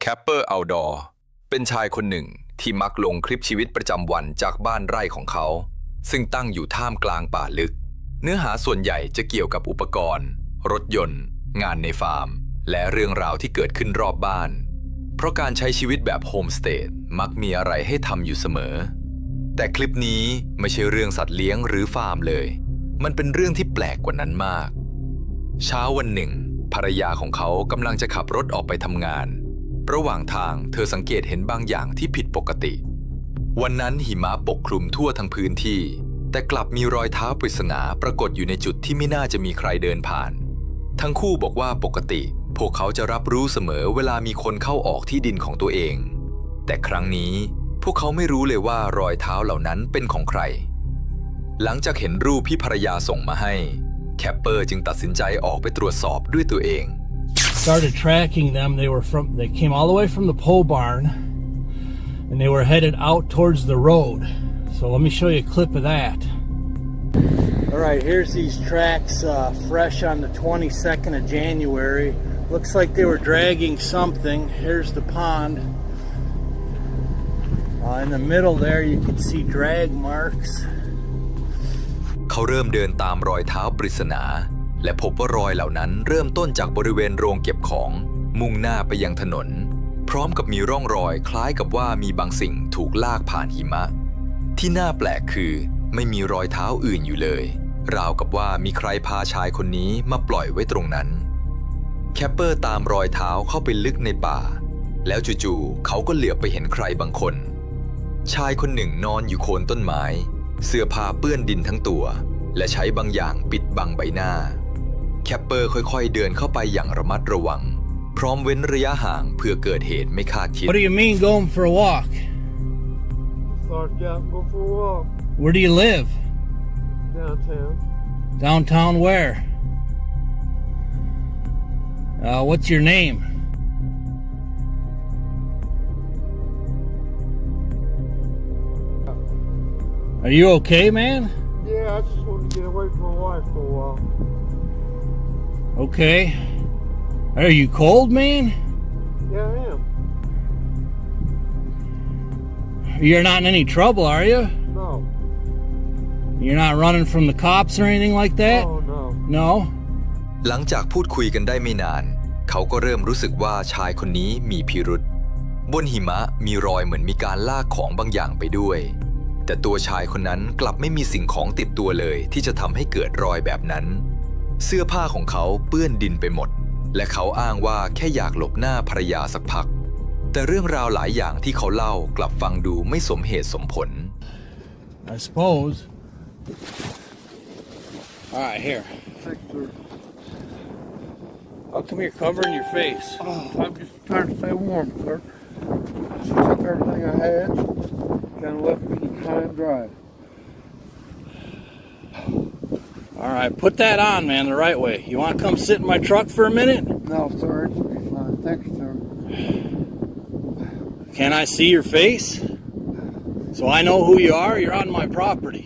แคปเปอร์เอาท์ดอร์เป็นชายคนหนึ่งที่มักลงคลิปชีวิตประจำวันจากบ้านไร่ของเขาซึ่งตั้งอยู่ท่ามกลางป่าลึกเนื้อหาส่วนใหญ่จะเกี่ยวกับอุปกรณ์รถยนต์งานในฟาร์มและเรื่องราวที่เกิดขึ้นรอบบ้านเพราะการใช้ชีวิตแบบโฮมสเตย์มักมีอะไรให้ทำอยู่เสมอแต่คลิปนี้ไม่ใช่เรื่องสัตว์เลี้ยงหรือฟาร์มเลยมันเป็นเรื่องที่แปลกกว่านั้นมากเช้าวันหนึ่งภรรยาของเขากำลังจะขับรถออกไปทำงานระหว่างทางเธอสังเกตเห็นบางอย่างที่ผิดปกติวันนั้นหิมะปกคลุมทั่วทั้งพื้นที่แต่กลับมีรอยเท้าปริศนาปรากฏอยู่ในจุดที่ไม่น่าจะมีใครเดินผ่านทั้งคู่บอกว่าปกติพวกเขาจะรับรู้เสมอเวลามีคนเข้าออกที่ดินของตัวเองแต่ครั้งนี้พวกเขาไม่รู้เลยว่ารอยเท้าเหล่านั้นเป็นของใครหลังจากเห็นรูปที่ภรรยาส่งมาให้แคปเปอร์จึงตัดสินใจออกไปตรวจสอบด้วยตัวเอง Started tracking them. They came all the way from the pole barn, and they were headed out towards the road. So let me show you a clip of that. All right, here's these tracks fresh on the 22nd of January. Looks like they were dragging something. Here's the pond. In the middle there, you can see drag marks. เขาเริ่มเดินตามรอยเท้าปริศนาและพบว่ารอยเหล่านั้นเริ่มต้นจากบริเวณโรงเก็บของมุ่งหน้าไปยังถนนพร้อมกับมีร่องรอยคล้ายกับว่ามีบางสิ่งถูกลากผ่านหิมะที่น่าแปลกคือไม่มีรอยเท้าอื่นอยู่เลยราวกับว่ามีใครพาชายคนนี้มาปล่อยไว้ตรงนั้นแคปเปอร์ตามรอยเท้าเข้าไปลึกในป่าแล้วจู่ๆเขาก็เหลือบไปเห็นใครบางคนชายคนหนึ่งนอนอยู่โคนต้นไม้เสื้อผ้าเปื้อนดินทั้งตัวและใช้บางอย่างปิดบังใบหน้าแคปเปอร์ค่อยๆเดินเข้าไปอย่างระมัดระวังพร้อมเว้นระยะห่างเพื่อเกิดเหตุไม่คาดคิด What do you mean going for a walk? Start out, go for a walk. Where do you live? Downtown. Downtown where? What's your name? Are you okay, man? Yeah, I just wanted to get away from my wife for a while. Okay. Are you cold, man? Yeah, I am. You're not in any trouble, are you? No. You're not running from the cops or anything like that? Oh, no. No? หลังจากพูดคุยกันได้ไม่นานเขาก็เริ่มรู้สึกว่าชายคนนี้มีพิรุธบนหิมะมีรอยเหมือนมีการลากของบางอย่างไปด้วยแต่ตัวชายคนนั้นกลับไม่มีสิ่งของติดตัวเลยที่จะทำให้เกิดรอยแบบนั้นเสื้อผ้าของเขาเปื้อนดินไปหมดและเขาอ้างว่าแค่อยากหลบหน้าภรรยาสักพักแต่เรื่องราวหลายอย่างที่เขาเล่ากลับฟังดูไม่สมเหตุสมผล I suppose. All right, here. Thanks, sir. How come you're covering your face? Oh, I'm just trying to stay warm, sir. She took everything I had, kind of left me high and dry. All right, put that on, man, the right way. You want to come sit in my truck for a minute? No, sir, it's fine. Thank you, sir. Can I see your face? So I know who you are. You're on my property.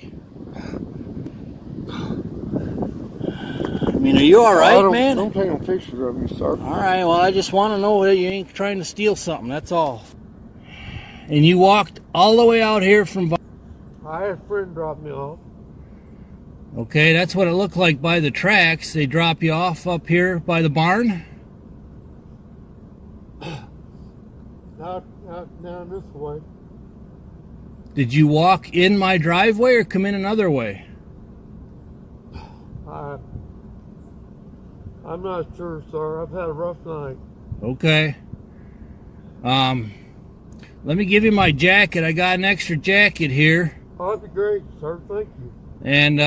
I mean, are you all right, man? Don't take no pictures of me, sir. All right, well, I just want to know that you ain't trying to steal something, that's all. And you walked all the way out here from... I had a friend drop me off. Okay, that's what it looked like by the tracks. They drop you off up here by the barn? Out down this way. Did you walk in my driveway or come in another way? I'm not sure, sir. I've had a rough night. Okay. Let me give you my jacket. I got an extra jacket here. Oh, that'd be great, sir. Thank you. And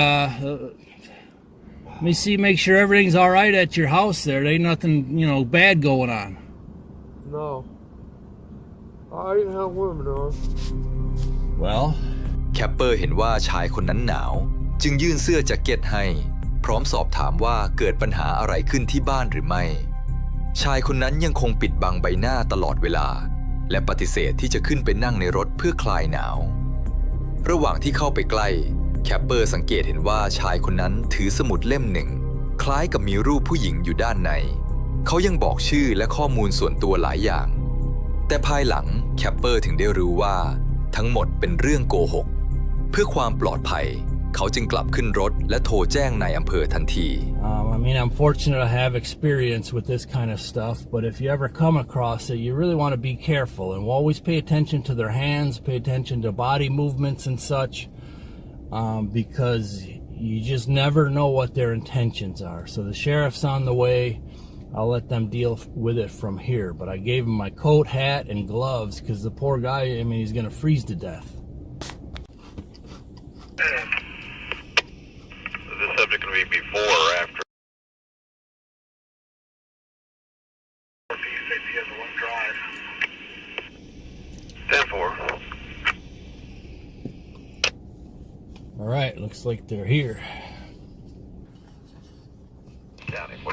let me see, make sure everything's all right at your house there. There ain't nothing, bad going on. No. I didn't have women on. Well, แคปเปอร์เห็นว่าชายคนนั้นหนาวจึงยื่นเสื้อแจ็คเก็ตให้พร้อมสอบถามว่าเกิดปัญหาอะไรขึ้นที่บ้านหรือไม่ชายคนนั้นยังคงปิดบังใบหน้าตลอดเวลาและปฏิเสธที่จะขึ้นไปนั่งในรถเพื่อคลายหนาวระหว่างที่เข้าไปใกล้แคปเปอร์สังเกตเห็นว่าชายคนนั้นถือสมุดเล่มหนึ่งคล้ายกับมีรูปผู้หญิงอยู่ด้านในเขายังบอกชื่อและข้อมูลส่วนตัวหลายอย่าง แต่ภายหลังแคปเปอร์ถึงได้รู้ว่าทั้งหมดเป็นเรื่องโกหกเพื่อความปลอดภัยเขาจึงกลับขึ้นรถและโทรแจ้งนายอำเภอทันที I mean, I'm fortunate to have experience with this kind of stuff, but if you ever come across it, you really want to be careful and always pay attention to their hands, pay attention to body movements and such, because you just never know what their intentions are. So the sheriff's on the way. I'll let them deal with it from here. But I gave him my coat, hat, and gloves because the poor guy, I mean, he's going to freeze to death. Is this subject going to be before or after? He has a long drive. 10-4. All right, looks like they're here. Downey 44-6,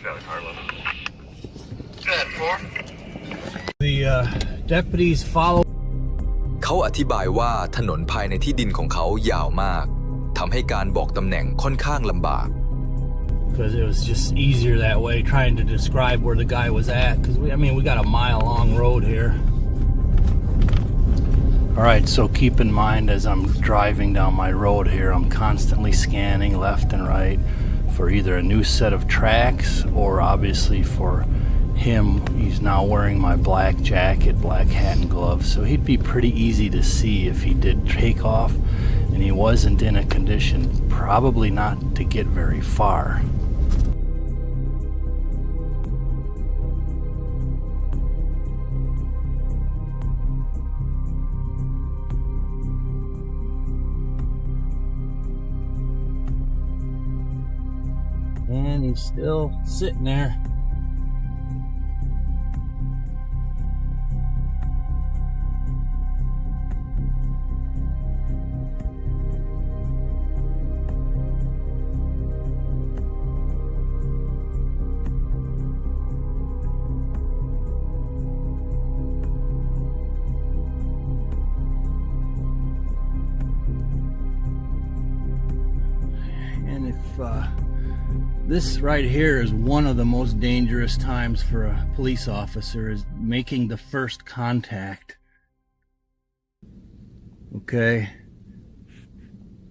Downey Harlan. 10-4. The deputies follow. เขาอธิบายว่าถนนภายในที่ดินของเขายาวมากทำให้การบอกตำแหน่งค่อนข้างลำบาก Because it was just easier that way, trying to describe where the guy was at. Because we got a mile-long road here. All right, so keep in mind as I'm driving down my road here, I'm constantly scanning left and right for either a new set of tracks or obviously for him. He's now wearing my black jacket, black hat, and gloves, so he'd be pretty easy to see if he did take off and he wasn't in a condition probably not to get very far. And he's still sitting there. And if this right here is one of the most dangerous times for a police officer, is making the first contact. Okay,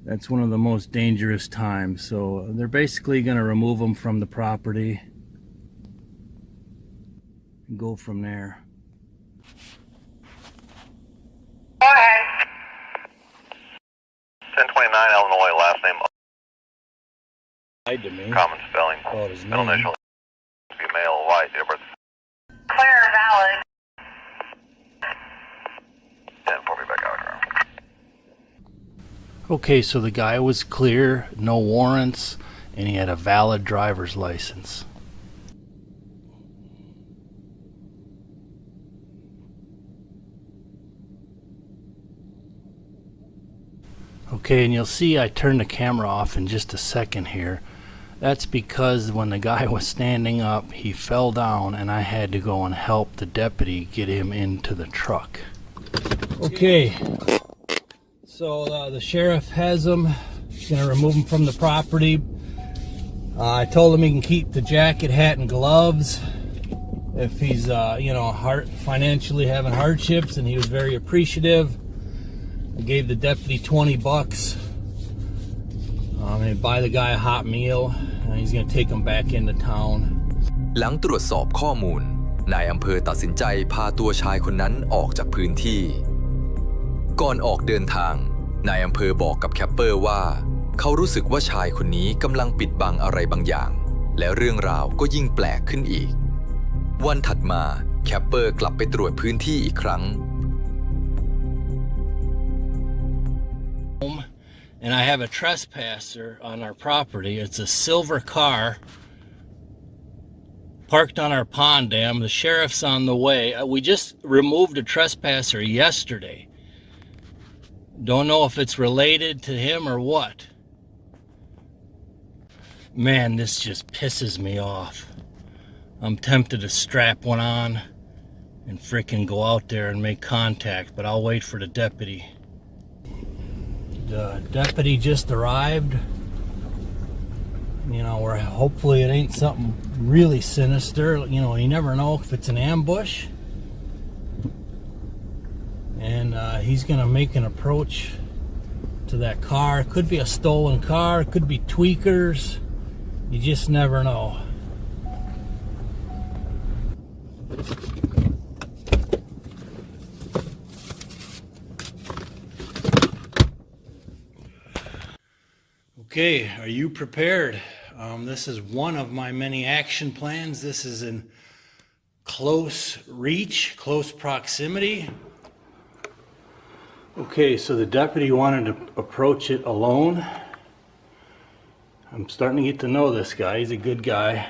that's one of the most dangerous times. So they're basically going to remove them from the property and go from there. Go ahead. 1029 Illinois, last name. Lied to me. Common spelling. Oh, his Middle name. initial. Be male, white, date of birth. Clear and valid. 10-4, be back out. Okay, so the guy was clear, no warrants, and he had a valid driver's license. Okay, and you'll see I turned the camera off in just a second here. That's because when the guy was standing up, he fell down and I had to go and help the deputy get him into the truck. Okay, so the sheriff has him. He's gonna remove him from the property. I told him he can keep the jacket, hat, and gloves if he's, financially having hardships, and he was very appreciative. I gave the deputy $20. And buy the guy a hot meal, and he's gonna take him back into town. หลังตรวจสอบข้อมูลนายอำเภอตัดสินใจพาตัวชายคนนั้นออกจากพื้นที่ก่อนออกเดินทางนายอำเภอบอกกับแคปเปอร์ว่าเขารู้สึกว่าชายคนนี้กำลังปิดบังอะไรบางอย่างและเรื่องราวก็ยิ่งแปลกขึ้นอีกวันถัดมาแคปเปอร์กลับไปตรวจพื้นที่อีกครั้งAnd I have a trespasser on our property. It's a silver car parked on our pond dam. The sheriff's on the way. We just removed a trespasser yesterday. Don't know if it's related to him or what. Man, this just pisses me off. I'm tempted to strap one on and frickin' go out there and make contact, but I'll wait for the deputy. The deputy just arrived. Where hopefully it ain't something really sinister. You never know if it's an ambush. he's going to make an approach to that car. It could be a stolen car, it could be tweakers. You just never know. Okay, are you prepared? This is one of my many action plans. This is in close reach, close proximity. Okay, so the deputy wanted to approach it alone. I'm starting to get to know this guy. He's a good guy.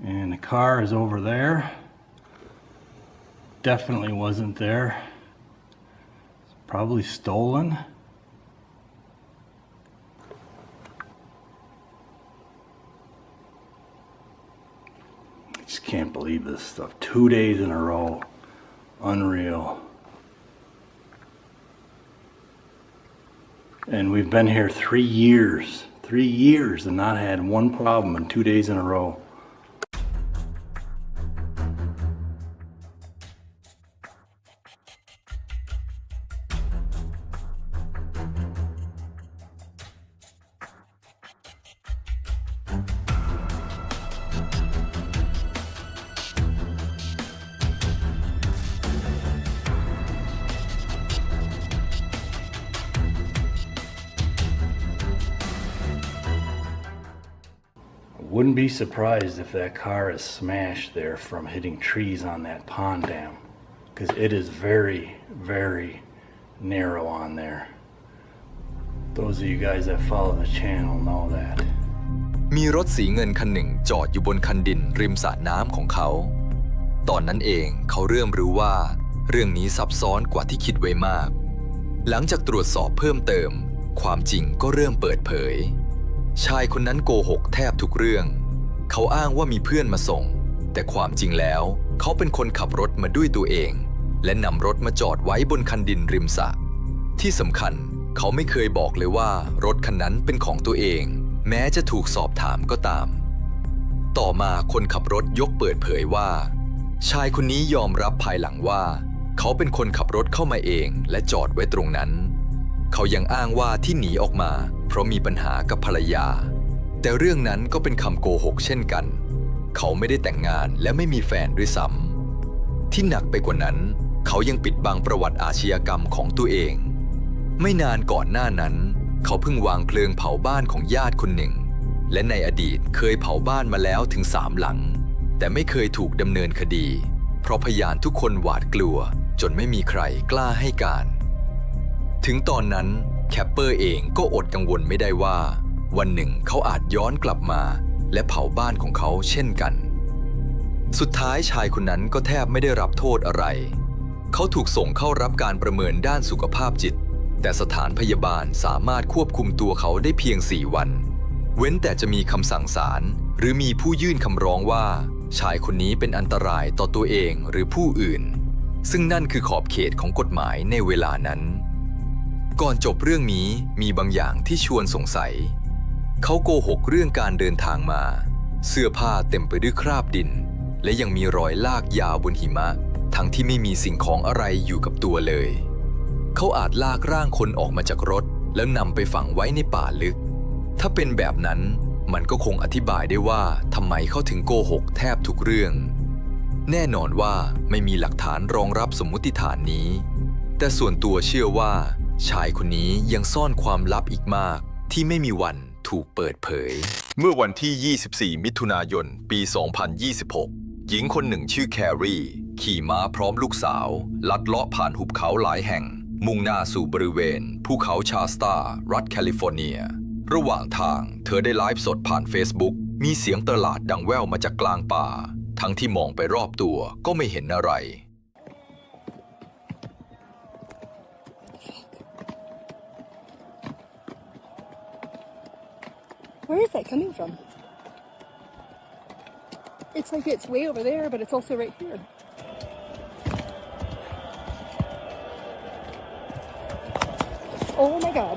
And the car is over there. Definitely wasn't there. It's probably stolen. I just can't believe this stuff. 2 days in a row. Unreal. And we've been here 3 years. 3 years and not had one problem in 2 days in a row. Wouldn't be surprised if that car is smashed there from hitting trees on that pond dam, because it is very, very narrow on there. Those of you guys that follow the channel know that. มีรถสีเงินคันหนึ่งจอดอยู่บนคันดินริมสระน้ำของเขาตอนนั้นเองเขาเริ่มรู้ว่าเรื่องนี้ซับซ้อนกว่าที่คิดไว้มากหลังจากตรวจสอบเพิ่มเติมความจริงก็เริ่มเปิดเผยชายคนนั้นโกหกแทบทุกเรื่องเขาอ้างว่ามีเพื่อนมาส่งแต่ความจริงแล้วเขาเป็นคนขับรถมาด้วยตัวเองและนำรถมาจอดไว้บนคันดินริมสระที่สำคัญเขาไม่เคยบอกเลยว่ารถคันนั้นเป็นของตัวเองแม้จะถูกสอบถามก็ตามต่อมาคนขับรถยกเปิดเผยว่าชายคนนี้ยอมรับภายหลังว่าเขาเป็นคนขับรถเข้ามาเองและจอดไว้ตรงนั้นเขายังอ้างว่าที่หนีออกมาเพราะมีปัญหากับภรรยาแต่เรื่องนั้นก็เป็นคำโกหกเช่นกันเขาไม่ได้แต่งงานและไม่มีแฟนด้วยซ้ำที่หนักไปกว่านั้นเขายังปิดบังประวัติอาชญากรรมของตัวเองไม่นานก่อนหน้านั้นเขาเพิ่งวางเพลิงเผาบ้านของญาติคนหนึ่งและในอดีตเคยเผาบ้านมาแล้วถึง3 หลังแต่ไม่เคยถูกดำเนินคดีเพราะพยานทุกคนหวาดกลัวจนไม่มีใครกล้าให้การถึงตอนนั้นแคปเปอร์เองก็อดกังวลไม่ได้ว่าวันหนึ่งเขาอาจย้อนกลับมาและเผาบ้านของเขาเช่นกันสุดท้ายชายคนนั้นก็แทบไม่ได้รับโทษอะไรเขาถูกส่งเข้ารับการประเมินด้านสุขภาพจิตแต่สถานพยาบาลสามารถควบคุมตัวเขาได้เพียง4 วันเว้นแต่จะมีคำสั่งศาลหรือมีผู้ยื่นคำร้องว่าชายคนนี้เป็นอันตรายต่อตัวเองหรือผู้อื่นซึ่งนั่นคือขอบเขตของกฎหมายในเวลานั้นก่อนจบเรื่องนี้มีบางอย่างที่ชวนสงสัยเขาโกหกเรื่องการเดินทางมาเสื้อผ้าเต็มไปด้วยคราบดินและยังมีรอยลากยาวบนหิมะทั้งที่ไม่มีสิ่งของอะไรอยู่กับตัวเลยเขาอาจลากร่างคนออกมาจากรถแล้วนำไปฝังไว้ในป่าลึกถ้าเป็นแบบนั้นมันก็คงอธิบายได้ว่าทำไมเขาถึงโกหกแทบทุกเรื่องแน่นอนว่าไม่มีหลักฐานรองรับสมมุติฐานนี้แต่ส่วนตัวเชื่อว่าชายคนนี้ยังซ่อนความลับอีกมากที่ไม่มีวันถูกเปิดเผยเมื่อวันที่ 24 มิถุนายน ปี 2026 หญิงคนหนึ่งชื่อแครี่ขี่ม้าพร้อมลูกสาวลัดเลาะผ่านหุบเขาหลายแห่งมุ่งหน้าสู่บริเวณภูเขาชาสตารัฐแคลิฟอร์เนียระหว่างทางเธอได้ไลฟ์สดผ่าน Facebook มีเสียงตลาดดังแว่วมาจากกลางป่าทั้งที่มองไปรอบตัวก็ไม่เห็นอะไร Where is that coming from? It's like it's way over there, but it's also right here. Oh my god.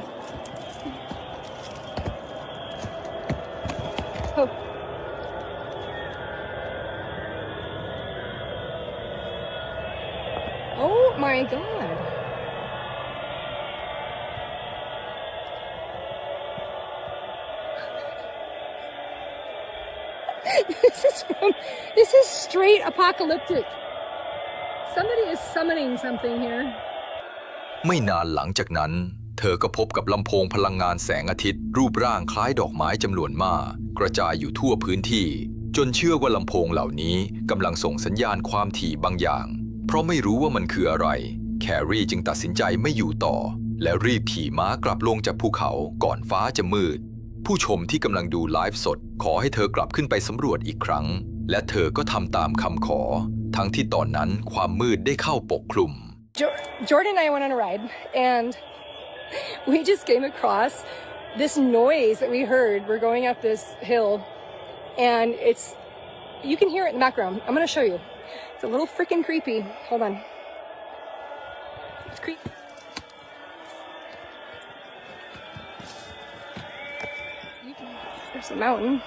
Oh. Oh my god. This is straight apocalyptic. Somebody is summoning something here. ไม่นานหลังจากนั้นเธอก็พบกับลำโพงพลังงานแสงอาทิตย์รูปร่างคล้ายดอกไม้จำนวนมากกระจายอยู่ทั่วพื้นที่จนเชื่อว่าลำโพงเหล่านี้กำลังส่งสัญญาณความถี่บางอย่างเพราะไม่รู้ว่ามันคืออะไรแครี่จึงตัดสินใจไม่อยู่ต่อและรีบขี่ม้ากลับลงจากภูเขาก่อนฟ้าจะมืดผู้ชมที่กำลังดูไลฟ์สดขอให้เธอกลับขึ้นไปสำรวจอีกครั้งและเธอก็ทำตามคำขอทั้งที่ตอนนั้นความมืดได้เข้าปกคลุม Jordan and I went on a ride and we just came across this noise that we heard. We're going up this hill and you can hear it in the background. I'm going to show you. It's a little freaking creepy. Hold on. It's creepy. There's a mountain.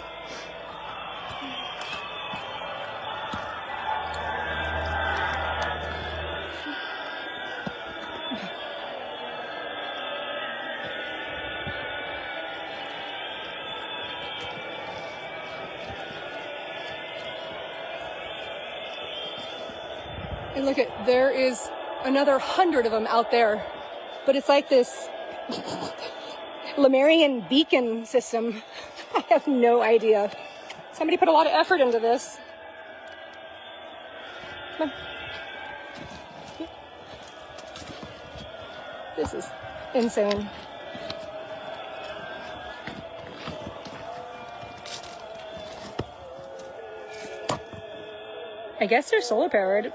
And look at, there is another 100 of them out there. But it's like this Lemurian beacon system. I have no idea. Somebody put a lot of effort into this. Come on. This is insane. I guess they're solar powered.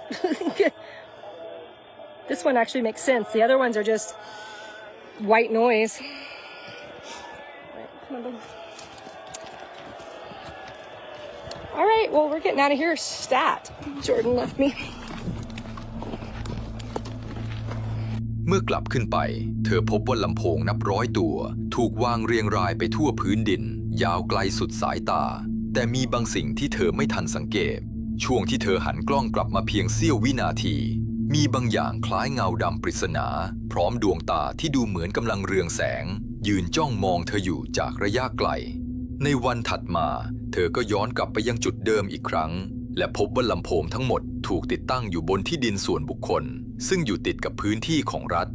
This one actually makes sense. The other ones are just white noise. Right, come on, all right, well, we're getting out of here. Stat. Jordan left me. เมื่อกลับขึ้นไปเธอพบว่าลำโพงนับร้อยตัวถูกวางเรียงรายไปทั่วพื้นดินยาวไกลสุดสายตาแต่มีบางสิ่งที่เธอไม่ทันสังเกตช่วงที่เธอหันกล้องกลับมาเพียงเสี้ยววินาทีมีบางอย่างคล้ายเงาดำปริศนาพร้อมดวงตาที่ดูเหมือนกำลังเรืองแสงยืนจ้องมองเธออยู่จากระยะไกลในวันถัดมาเธอก็ย้อนกลับไปยังจุดเดิมอีกครั้งและพบว่าลำโพงทั้งหมดถูกติดตั้งอยู่บนที่ดินส่วนบุคคลซึ่งอยู่ติดกับพื้นที่ของรัฐ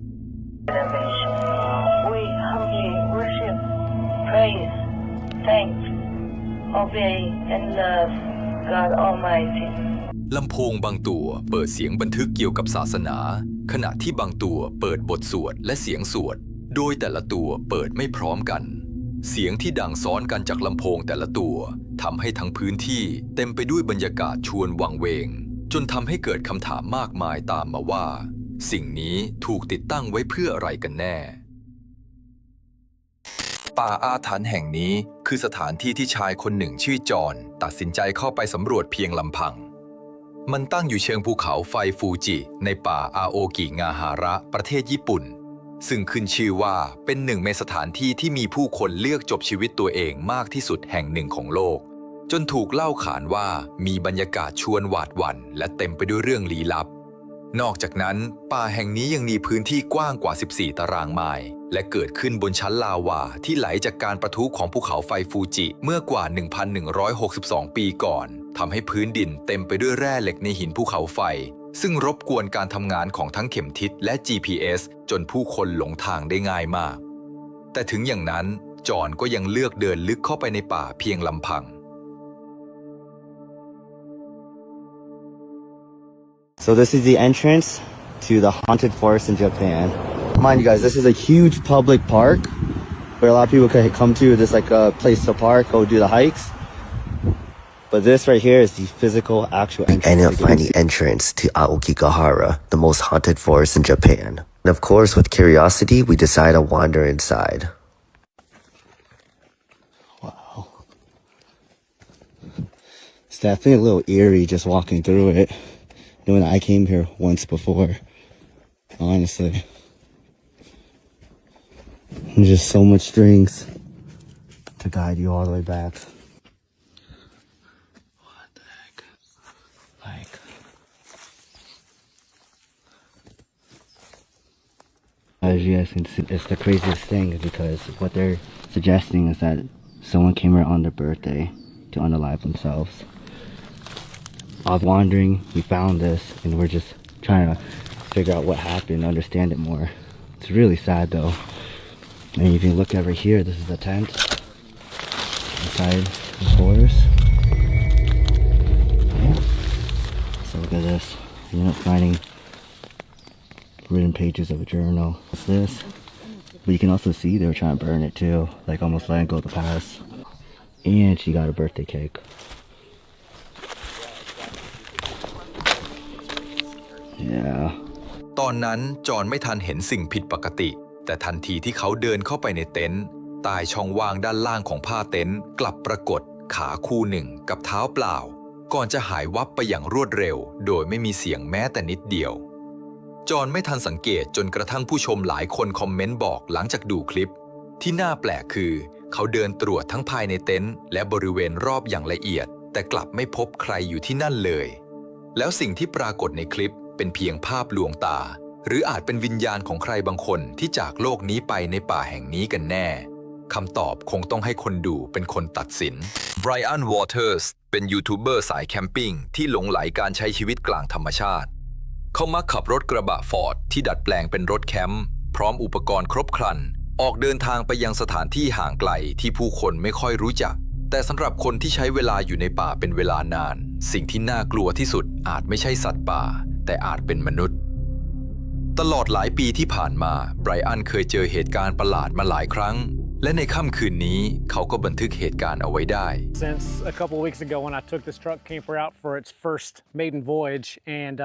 We humbly worship, praise, thank, obey, and love God Almighty. ลำโพงบางตัวเปิดเสียงบันทึกเกี่ยวกับศาสนาขณะที่บางตัวเปิดบทสวดและเสียงสวดโดยแต่ละตัวเปิดไม่พร้อมกันเสียงที่ดังซ้อนกันจากลำโพงแต่ละตัวทำให้ทั้งพื้นที่เต็มไปด้วยบรรยากาศชวนวังเวงจนทำให้เกิดคำถามมากมายตามมาว่าสิ่งนี้ถูกติดตั้งไว้เพื่ออะไรกันแน่ป่าอาถรรพ์แห่งนี้คือสถานที่ที่ชายคนหนึ่งชื่อจอห์นตัดสินใจเข้าไปสำรวจเพียงลำพังมันตั้งอยู่เชิงภูเขาไฟฟูจิในป่าอาโอกิงาฮาระประเทศญี่ปุ่นซึ่งขึ้นชื่อว่าเป็นหนึ่งในสถานที่ที่มีผู้คนเลือกจบชีวิตตัวเองมากที่สุดแห่งหนึ่งของโลกจนถูกเล่าขานว่ามีบรรยากาศชวนหวาดหวั่นและเต็มไปด้วยเรื่องลี้ลับนอกจากนั้นป่าแห่งนี้ยังมีพื้นที่กว้างกว่า14ตารางไมล์และเกิดขึ้นบนชั้นลาวาที่ไหลจากการประทุของภูเขาไฟฟูจิเมื่อกว่า 1,162 ปีก่อนทำให้พื้นดินเต็มไปด้วยแร่เหล็กในหินภูเขาไฟซึ่งรบกวนการทำงานของทั้งเข็มทิศและ GPS จนผู้คนหลงทางได้ง่ายมากแต่ถึงอย่างนั้นจอห์นก็ยังเลือกเดินลึกเข้าไปในป่าเพียงลำพังSo this is the entrance to the haunted forest in Japan. Mind you guys, this is a huge public park where a lot of people can come to. There's like a place to park, go do the hikes. But this right here is the physical actual entrance. We ended up finding entrance to Aokigahara, the most haunted forest in Japan. And of course, with curiosity, we decided to wander inside. Wow. It's definitely a little eerie just walking through it. Knowing I came here once before, honestly. And just so much strings to guide you all the way back. What the heck? Like, As you guys can see, it's the craziest thing because what they're suggesting is that someone came here on their birthday to unalive themselves. I was wandering, we found this, and we're just trying to figure out what happened, understand it more. It's really sad though. And if you look over here, this is the tent inside the forest. So look at this. You end up finding written pages of a journal. What's this? But you can also see they were trying to burn it too, like almost letting go of the past. And she got a birthday cake. Yeah. ตอนนั้นจอห์นไม่ทันเห็นสิ่งผิดปกติแต่ทันทีที่เขาเดินเข้าไปในเต็นท์ใต้ช่องว่างด้านล่างของผ้าเต็นท์กลับปรากฏขาคู่หนึ่งกับเท้าเปล่าก่อนจะหายวับไปอย่างรวดเร็วโดยไม่มีเสียงแม้แต่นิดเดียวจอห์นไม่ทันสังเกตจนกระทั่งผู้ชมหลายคนคอมเมนต์บอกหลังจากดูคลิปที่น่าแปลกคือเขาเดินตรวจทั้งภายในเต็นท์และบริเวณรอบอย่างละเอียดแต่กลับไม่พบใครอยู่ที่นั่นเลยแล้วสิ่งที่ปรากฏในคลิปเป็นเพียงภาพลวงตาหรืออาจเป็นวิญญาณของใครบางคนที่จากโลกนี้ไปในป่าแห่งนี้กันแน่คำตอบคงต้องให้คนดูเป็นคนตัดสินไบรอัน วอเตอร์สเป็นยูทูบเบอร์สายแคมปิ้งที่หลงไหลการใช้ชีวิตกลางธรรมชาติเขามักขับรถกระบะฟอร์ดที่ดัดแปลงเป็นรถแคมป์พร้อมอุปกรณ์ครบครันออกเดินทางไปยังสถานที่ห่างไกลที่ผู้คนไม่ค่อยรู้จักแต่สำหรับคนที่ใช้เวลาอยู่ในป่าเป็นเวลานานสิ่งที่น่ากลัวที่สุดอาจไม่ใช่สัตว์ป่าแต่อาจเป็นมนุษย์ตลอดหลายปีที่ผ่านมาไบรอันเคยเจอเหตุการณ์ประหลาดมาหลายครั้งและในค่ำคืนนี้เขาก็บันทึกเหตุการณ์เอาไว้ได้ Since a couple of weeks ago when I took this truck camper out for its first maiden voyage and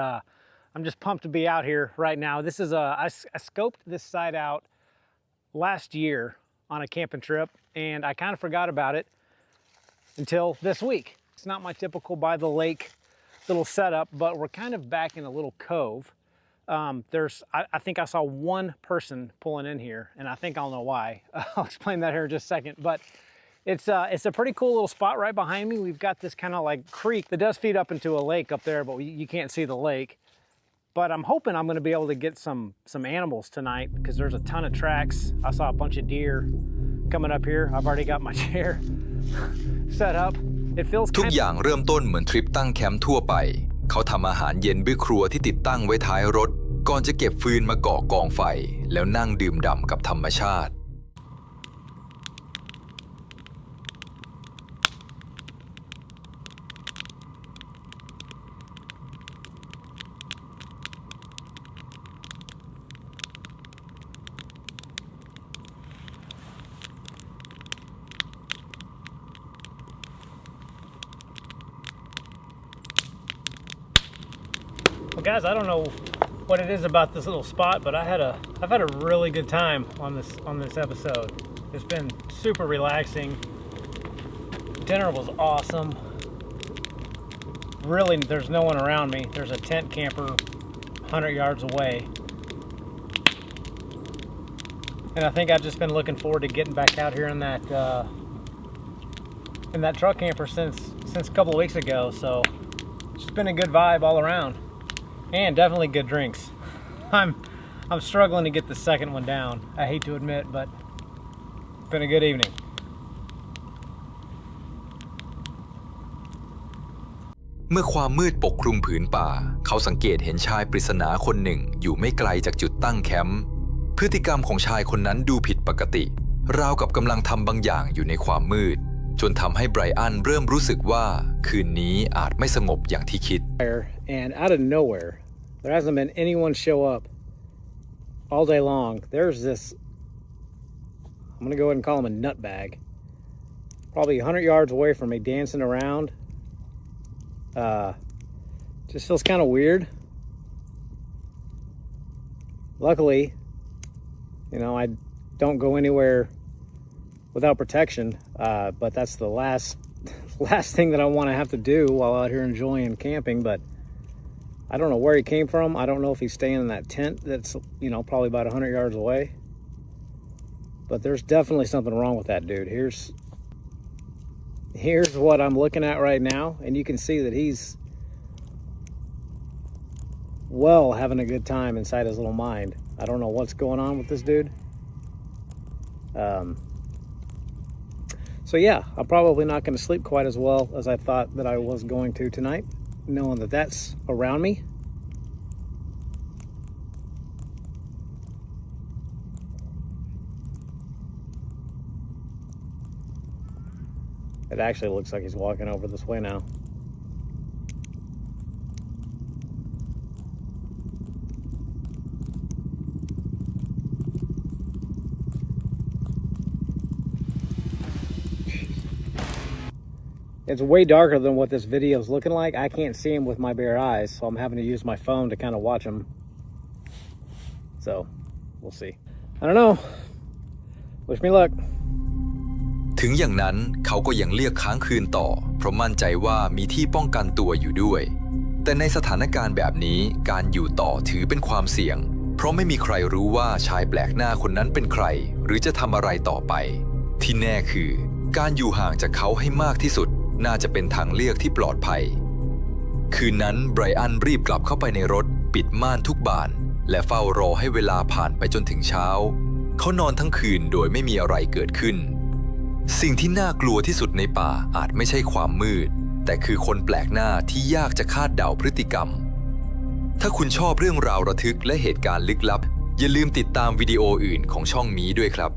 I'm just pumped to be out here right now. This is I scoped this site out last year on a camping trip and I kind of forgot about it until this week. It's not my typical by the lake little setup, but we're kind of back in a little cove. I think I saw one person pulling in here, and I think I'll know why. I'll explain that here in just a second. But it's a pretty cool little spot right behind me. We've got this kind of like creek that does feed up into a lake up there, but you can't see the lake. But I'm hoping I'm going to be able to get some animals tonight because there's a ton of tracks. I saw a bunch of deer coming up here. I've already got my chair set up. It feels ทุกอย่างเริ่มต้นเหมือนทริปตั้งแคมป์ทั่วไปเขาทำอาหารเย็นด้วยครัวที่ติดตั้งไว้ท้ายรถก่อนจะเก็บฟืนมาก่อกองไฟแล้วนั่งดื่มด่ำกับธรรมชาติ Well, guys, I don't know what it is about this little spot, but I've had a really good time on this episode. It's been super relaxing. Dinner was awesome. Really, there's no one around me. There's a tent camper 100 yards away. And I think I've just been looking forward to getting back out here in that truck camper since a couple of weeks ago. So it's just been a good vibe all around. And definitely good drinks. I'm struggling to get the second one down. I hate to admit, but it's been a good evening. เมื่อความมืดปกคลุมผืนป่าเขาสังเกตเห็นชายปริศนาคนหนึ่งอยู่ไม่ไกลจากจุดตั้งแคมป์พฤติกรรมของชายคนนั้นดูผิดปกติราวกับกำลังทำบางอย่างอยู่ในความมืดจนทำให้ไบรอันเริ่มรู้สึกว่าคืนนี้อาจไม่สงบอย่างที่คิด And out of nowhere, there hasn't been anyone show up all day long. There's this, I'm gonna go ahead and call him a nutbag, probably 100 yards away from me, dancing around. Just feels kind of weird. Luckily, I don't go anywhere without protection, but that's the last thing that I want to have to do while out here enjoying camping. But I don't know where he came from. I don't know if he's staying in that tent that's probably about 100 yards away, but there's definitely something wrong with that dude. Here's what I'm looking at right now, and you can see that he's ทุกอย่างเริ่มต้นเหมือนทริปตั้งแคมป์ที่หลงไหลการใช้ชีวิตกลางธรรมชาติเขามักขับรถกระบะฟอร์ดที่ดัดแปลงเป็นรถแคมป์พร้อมอุปกรณ์ครบครันก่อนจะเก็บฟืนมาก่อกองไฟแล้วนั่งดื่มด่ำกับธรรมชาติ Here's what I'm looking at right now, and you can see that he's well having a good time inside his little mind. I don't know what's going on with this dude. So yeah, I'm probably not going to sleep quite as well as I thought that I was going to tonight, knowing that that's around me. It actually looks like he's walking over this way now. It's way darker than what this video is looking like. I can't see him with my bare eyes, so I'm having to use my phone to kind of watch him. So, we'll see. I don't know. Wish me luck. ถึงอย่างนั้นเขาก็ยังเลือกค้างคืนต่อเพราะมั่นใจว่ามีที่ป้องกันตัวอยู่ด้วยแต่ในสถานการณ์แบบนี้การอยู่ต่อถือเป็นความเสี่ยงเพราะไม่มีใครรู้ว่าชายแปลกหน้าคนนั้นเป็นใครหรือจะทำอะไรต่อไปที่แน่คือการอยู่ห่างจากเขาให้มากที่สุดน่าจะเป็นทางเลือกที่ปลอดภัยคืนนั้นไบรอันรีบกลับเข้าไปในรถปิดม่านทุกบานและเฝ้ารอให้เวลาผ่านไปจนถึงเช้าเขานอนทั้งคืนโดยไม่มีอะไรเกิดขึ้นสิ่งที่น่ากลัวที่สุดในป่าอาจไม่ใช่ความมืดแต่คือคนแปลกหน้าที่ยากจะคาดเดาพฤติกรรมถ้าคุณชอบเรื่องราวระทึกและเหตุการณ์ลึกลับอย่าลืมติดตามวิดีโออื่นของช่องนี้ด้วยครับ